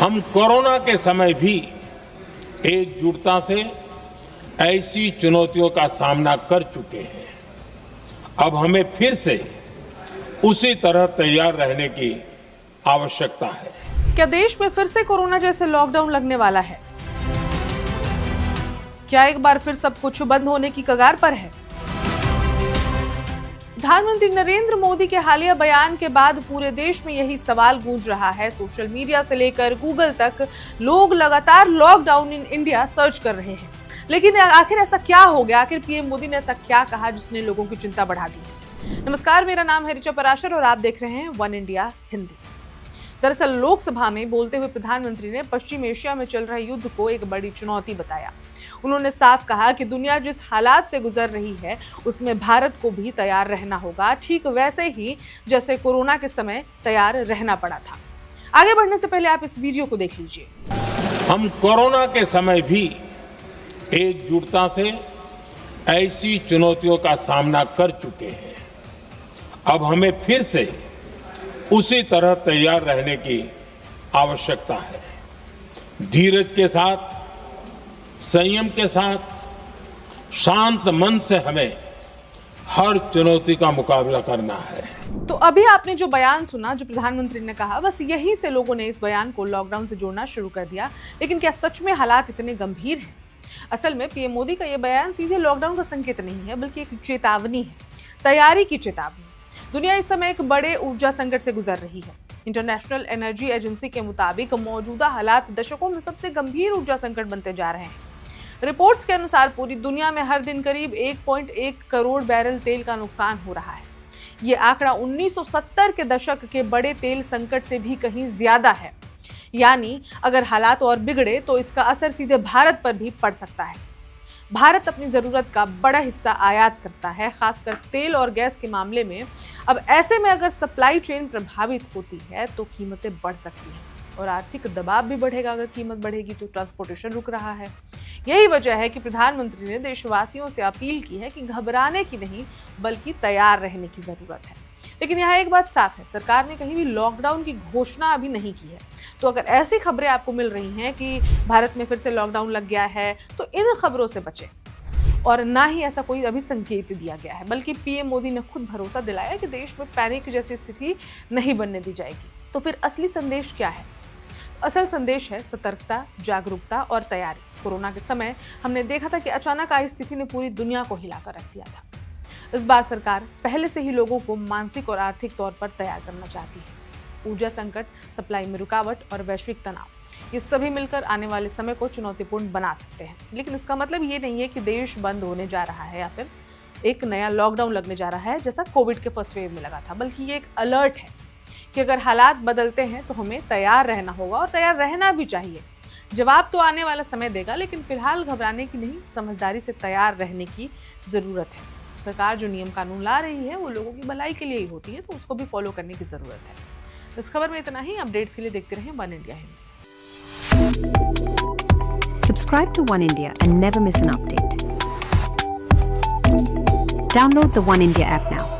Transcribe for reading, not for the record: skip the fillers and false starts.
हम कोरोना के समय भी एकजुटता से ऐसी चुनौतियों का सामना कर चुके हैं। अब हमें फिर से उसी तरह तैयार रहने की आवश्यकता है। क्या देश में फिर से कोरोना जैसे लॉकडाउन लगने वाला है? क्या एक बार फिर सब कुछ बंद होने की कगार पर है? प्रधानमंत्री नरेंद्र मोदी के हालिया बयान के बाद पूरे देश में यही सवाल गूंज रहा है। सोशल मीडिया से लेकर गूगल तक लोग लगातार लॉकडाउन इन इंडिया सर्च कर रहे हैं। लेकिन आखिर ऐसा क्या हो गया? आखिर पीएम मोदी ने ऐसा क्या कहा जिसने लोगों की चिंता बढ़ा दी? नमस्कार, मेरा नाम है ऋचा पराशर और आप देख रहे हैं वन इंडिया हिंदी। दरअसल लोकसभा में बोलते हुए प्रधानमंत्री ने पश्चिम एशिया में चल रहे युद्ध को एक बड़ी चुनौती बताया। उन्होंने साफ कहा कि दुनिया जिस हालात से गुजर रही है उसमें भारत को भी तैयार रहना होगा, ठीक वैसे ही जैसे कोरोना के समय तैयार रहना पड़ा था। आगे बढ़ने से पहले आप इस वीडियो को देख लीजिए। हम कोरोना के समय भी एकजुटता से ऐसी चुनौतियों का सामना कर चुके हैं। अब हमें फिर से उसी तरह तैयार रहने की आवश्यकता है। धीरज के साथ, संयम के साथ, शांत मन से हमें हर चुनौती का मुकाबला करना है। तो अभी आपने जो बयान सुना, जो प्रधानमंत्री ने कहा, बस यहीं से लोगों ने इस बयान को लॉकडाउन से जोड़ना शुरू कर दिया। लेकिन क्या सच में हालात इतने गंभीर हैं? असल में पीएम मोदी का यह बयान सीधे लॉकडाउन का संकेत नहीं है, बल्कि एक चेतावनी है, तैयारी की चेतावनी। दुनिया इस समय एक बड़े ऊर्जा संकट से गुजर रही है। इंटरनेशनल एनर्जी एजेंसी के मुताबिक मौजूदा हालात दशकों में सबसे गंभीर ऊर्जा संकट बनते जा रहे हैं। रिपोर्ट्स के अनुसार पूरी दुनिया में हर दिन करीब 1.1 करोड़ बैरल तेल का नुकसान हो रहा है। ये आंकड़ा 1970 के दशक के बड़े तेल संकट से भी कहीं ज्यादा है। यानी अगर हालात और बिगड़े तो इसका असर सीधे भारत पर भी पड़ सकता है। भारत अपनी जरूरत का बड़ा हिस्सा आयात करता है, खासकर तेल और गैस के मामले में। अब ऐसे में अगर सप्लाई चेन प्रभावित होती है तो कीमतें बढ़ सकती हैं और आर्थिक दबाव भी बढ़ेगा। अगर कीमत बढ़ेगी तो ट्रांसपोर्टेशन रुक रहा है। यही वजह है कि प्रधानमंत्री ने देशवासियों से अपील की है कि घबराने की नहीं बल्कि तैयार रहने की जरूरत है। लेकिन यहाँ एक बात साफ है, सरकार ने कहीं भी लॉकडाउन की घोषणा अभी नहीं की है। तो अगर ऐसी खबरें आपको मिल रही हैं कि भारत में फिर से लॉकडाउन लग गया है, तो इन खबरों से बचें। और ना ही ऐसा कोई अभी संकेत दिया गया है, बल्कि पीएम मोदी ने खुद भरोसा दिलाया कि देश में पैनिक जैसी स्थिति नहीं बनने दी जाएगी। तो फिर असली संदेश क्या है? असल संदेश है सतर्कता, जागरूकता और तैयारी। कोरोना के समय हमने देखा था कि अचानक आई स्थिति ने पूरी दुनिया को हिलाकर रख दिया था। इस बार सरकार पहले से ही लोगों को मानसिक और आर्थिक तौर पर तैयार करना चाहती है। ऊर्जा संकट, सप्लाई में रुकावट और वैश्विक तनाव, ये सभी मिलकर आने वाले समय को चुनौतीपूर्ण बना सकते हैं। लेकिन इसका मतलब ये नहीं है कि देश बंद होने जा रहा है या फिर एक नया लॉकडाउन लगने जा रहा है जैसा कोविड के फर्स्ट वेव में लगा था, बल्कि ये एक अलर्ट है कि अगर हालात बदलते हैं तो हमें तैयार रहना होगा और तैयार रहना भी चाहिए। जवाब तो आने वाला समय देगा, लेकिन फिलहाल घबराने की नहीं, समझदारी से तैयार रहने की जरूरत है। सरकार जो नियम कानून ला रही है वो लोगों की भलाई के लिए ही होती है, तो उसको भी फॉलो करने की जरूरत है। इस खबर में इतना ही। अपडेट्स के लिए देखते रहें one India Hindi. Subscribe to One India and never miss an update. Download the One India app now.